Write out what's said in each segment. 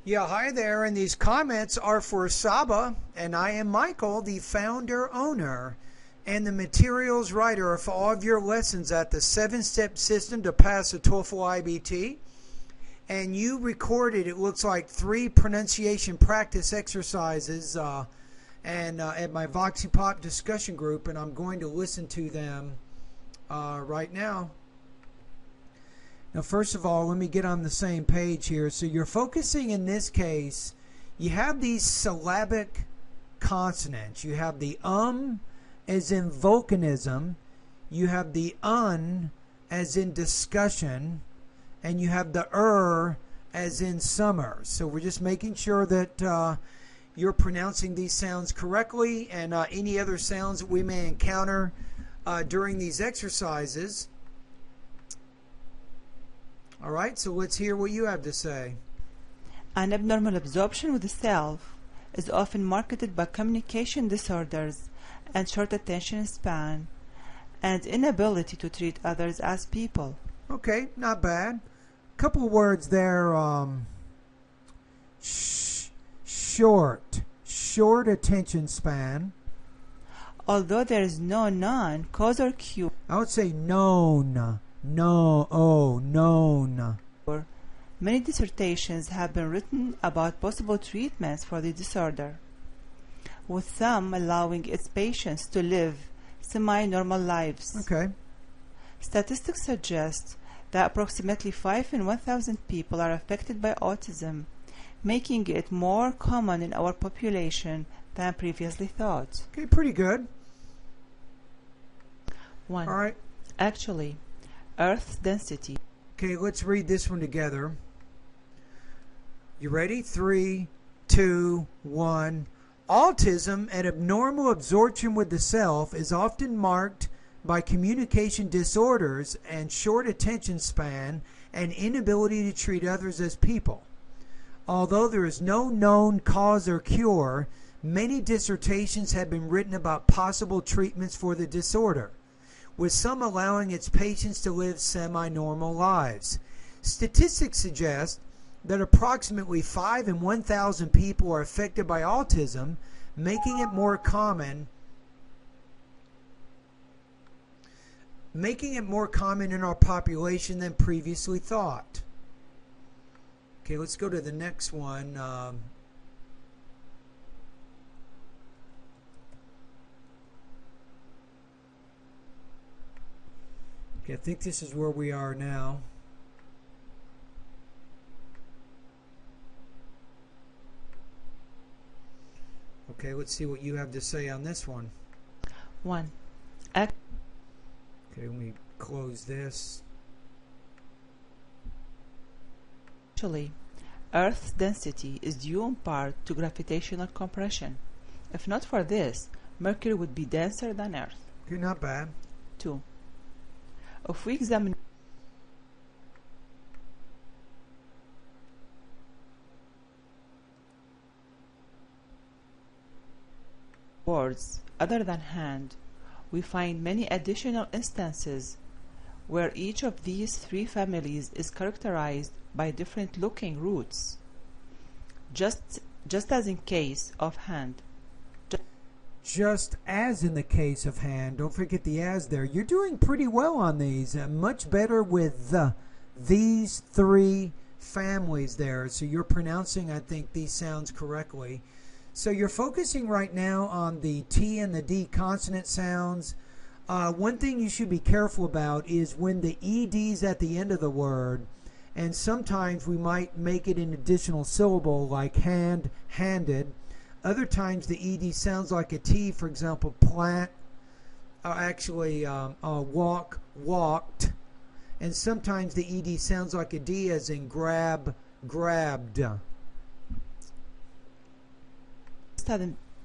Yeah, hi there, and these comments are for Saba, and I am Michael, the founder, owner, and the materials writer for all of your lessons at the 7-step system to pass the TOEFL IBT. And you recorded, it looks like, 3 pronunciation practice exercises at my Voxy Pop discussion group, and I'm going to listen to them right now. Now, first of all, let me get on the same page here. So you're focusing in this case, you have these syllabic consonants. You have the as in volcanism. You have the un as in discussion. And you have the as in summer. So we're just making sure that you're pronouncing these sounds correctly, and any other sounds that we may encounter during these exercises. All right, so let's hear what you have to say. An abnormal absorption with the self is often marked by communication disorders and short attention span and inability to treat others as people. Okay, not bad. Couple of words there. Short attention span. Although there is no known cause or cure, I would say known. Known. Many dissertations have been written about possible treatments for the disorder, with some allowing its patients to live semi-normal lives. Okay. Statistics suggest that approximately 5 in 1,000 people are affected by autism, making it more common in our population than previously thought. Okay, pretty good. 1. All right. Actually, Earth's density. Okay, let's read this one together. You ready? 3, 2, 1. Autism, an abnormal absorption with the self, is often marked by communication disorders and short attention span and inability to treat others as people. Although there is no known cause or cure, many dissertations have been written about possible treatments for the disorder, with some allowing its patients to live semi-normal lives. Statistics suggest that approximately 5 in 1,000 people are affected by autism, making it more common in our population than previously thought. Okay, let's go to the next one. Okay, I think this is where we are now. Okay, let's see what you have to say on this one. 1. Okay, let me close this. Actually, Earth's density is due in part to gravitational compression. If not for this, Mercury would be denser than Earth. Okay, not bad. 2. If we examine words other than hand, we find many additional instances where each of these 3 families is characterized by different looking roots, just as in case of hand. Just as in the case of hand, don't forget the as there. You're doing pretty well on these. Much better with these 3 families there. So you're pronouncing, I think, these sounds correctly. So you're focusing right now on the T and the D consonant sounds. One thing you should be careful about is when the ED's at the end of the word, and sometimes we might make it an additional syllable like hand, handed. Other times the ED sounds like a T, for example, plant, walk, walked. And sometimes the ED sounds like a D as in grab, grabbed.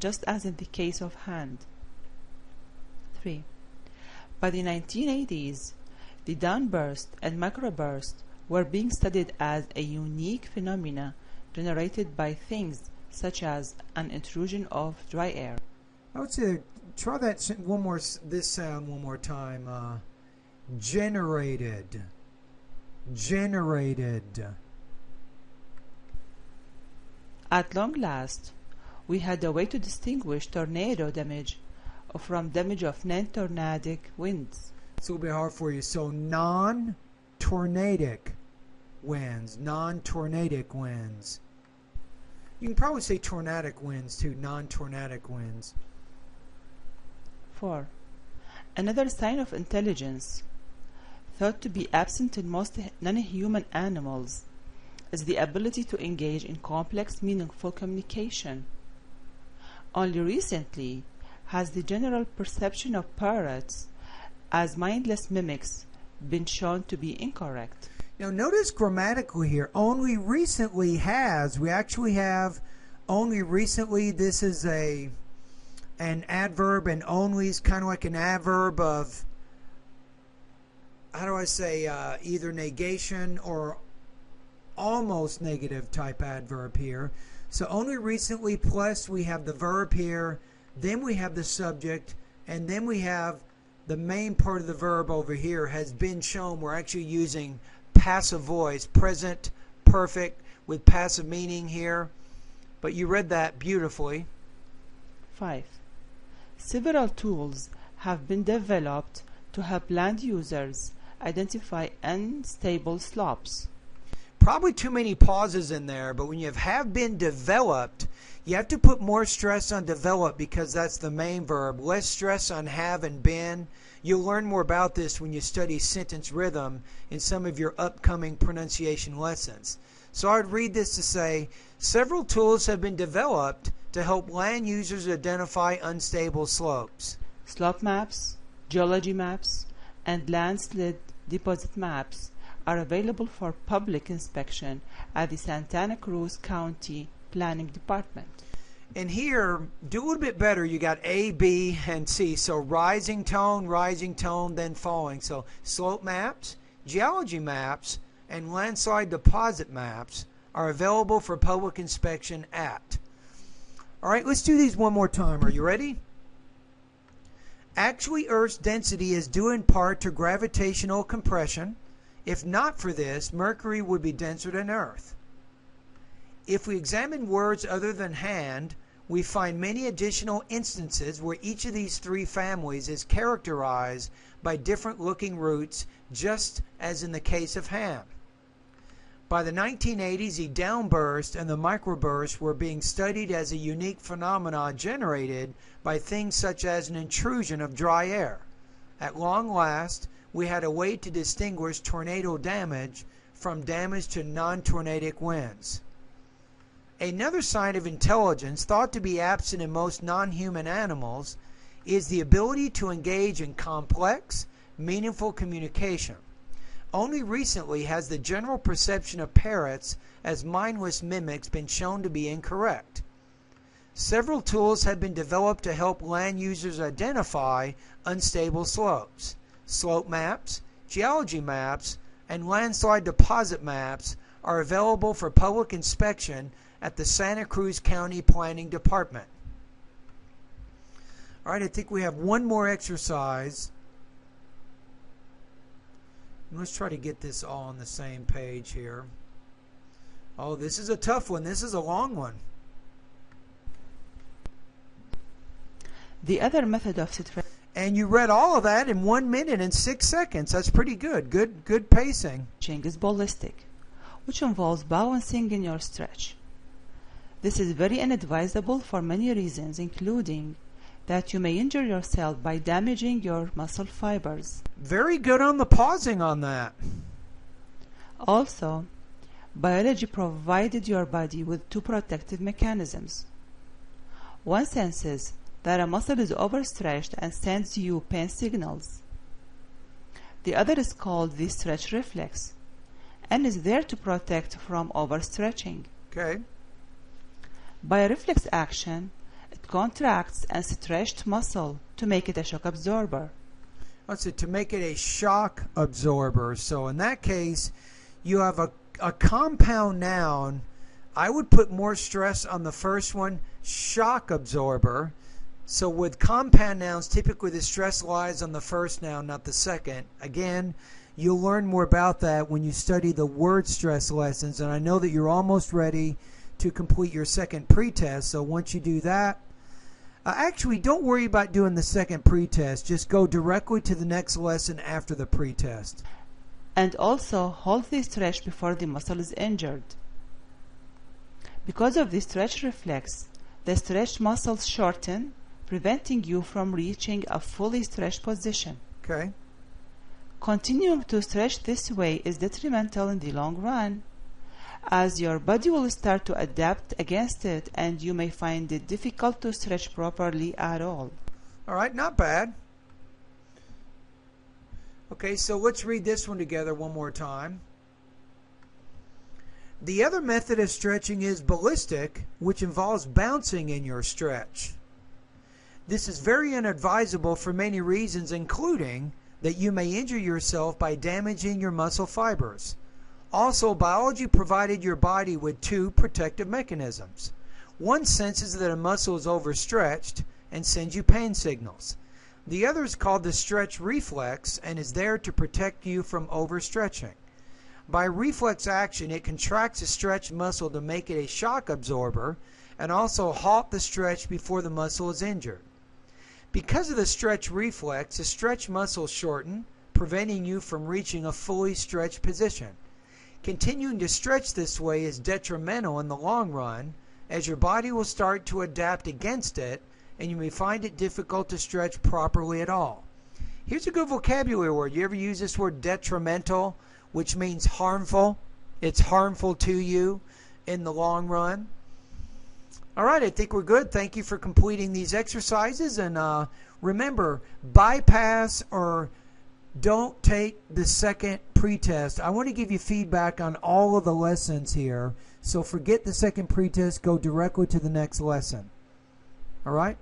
Just as in the case of hand. 3. By the 1980s, the downburst and microburst were being studied as a unique phenomena generated by things such as an intrusion of dry air. I would say try this sound one more time. Generated. At long last, we had a way to distinguish tornado damage from damage of non-tornadic winds. It's a little bit hard for you. So non-tornadic winds. Non-tornadic winds. You can probably say tornadic winds too. Non-tornadic winds. 4. Another sign of intelligence, thought to be absent in most non-human animals, is the ability to engage in complex, meaningful communication. Only recently has the general perception of parrots as mindless mimics been shown to be incorrect. Now notice grammatically here, only recently has. We actually have only recently. This is an adverb, and only is kind of like an adverb of, how do I say, either negation or almost negative type adverb here. So only recently, plus we have the verb here, then we have the subject, and then we have the main part of the verb over here has been shown. We're actually using passive voice, present perfect with passive meaning here. But you read that beautifully. 5. Several tools have been developed to help land users identify unstable slopes. Probably too many pauses in there, but when you have been developed, you have to put more stress on develop because that's the main verb. Less stress on have and been. You'll learn more about this when you study sentence rhythm in some of your upcoming pronunciation lessons. So I'd read this to say, several tools have been developed to help land users identify unstable slopes. Slope maps, geology maps, and landslide deposit maps are available for public inspection at the Santa Cruz County Planning Department. And here, do a little bit better. You got A, B, and C. So rising tone, then falling. So slope maps, geology maps, and landslide deposit maps are available for public inspection at. All right, let's do these one more time. Are you ready? Actually, Earth's density is due in part to gravitational compression. If not for this, Mercury would be denser than Earth. If we examine words other than hand, we find many additional instances where each of these three families is characterized by different looking roots, just as in the case of ham. By the 1980s, the downburst and the microburst were being studied as a unique phenomenon generated by things such as an intrusion of dry air. At long last, we had a way to distinguish tornado damage from damage to non-tornadic winds. Another sign of intelligence thought to be absent in most non-human animals is the ability to engage in complex, meaningful communication. Only recently has the general perception of parrots as mindless mimics been shown to be incorrect. Several tools have been developed to help land users identify unstable slopes. Slope maps, geology maps, and landslide deposit maps are available for public inspection at the Santa Cruz County Planning Department. All right, I think we have one more exercise. Let's try to get this all on the same page here. Oh, this is a tough one. This is a long one. The other method of stretching. And you read all of that in 1 minute and 6 seconds. That's pretty good. Good pacing. Is ballistic, which involves balancing in your stretch. This is very inadvisable for many reasons, including that you may injure yourself by damaging your muscle fibers. Very good on the pausing on that. Also, biology provided your body with two protective mechanisms. One senses that a muscle is overstretched and sends you pain signals. The other is called the stretch reflex and is there to protect from overstretching. Okay. By a reflex action, it contracts and stretched muscle to make it a shock absorber. Let's see, to make it a shock absorber. So in that case, you have a compound noun. I would put more stress on the first one, shock absorber. So with compound nouns, typically the stress lies on the first noun, not the second. Again, you'll learn more about that when you study the word stress lessons, and I know that you're almost ready to complete your second pretest. So once you do that, actually don't worry about doing the second pretest. Just go directly to the next lesson after the pretest. And also hold the stretch before the muscle is injured. Because of the stretch reflex, the stretched muscles shorten, preventing you from reaching a fully stretched position. Okay. Continuing to stretch this way is detrimental in the long run, as your body will start to adapt against it and you may find it difficult to stretch properly at all. All right, not bad. Okay, so let's read this one together one more time. The other method of stretching is ballistic, which involves bouncing in your stretch. This is very inadvisable for many reasons, including that you may injure yourself by damaging your muscle fibers. Also, biology provided your body with two protective mechanisms. One senses that a muscle is overstretched and sends you pain signals. The other is called the stretch reflex and is there to protect you from overstretching. By reflex action, it contracts a stretched muscle to make it a shock absorber and also halt the stretch before the muscle is injured. Because of the stretch reflex, the stretched muscles shorten, preventing you from reaching a fully stretched position. Continuing to stretch this way is detrimental in the long run, as your body will start to adapt against it and you may find it difficult to stretch properly at all. Here's a good vocabulary word. You ever use this word detrimental, which means harmful? It's harmful to you in the long run. All right, I think we're good. Thank you for completing these exercises. And remember, bypass or don't take the second pretest. I want to give you feedback on all of the lessons here. So forget the second pretest. Go directly to the next lesson. All right?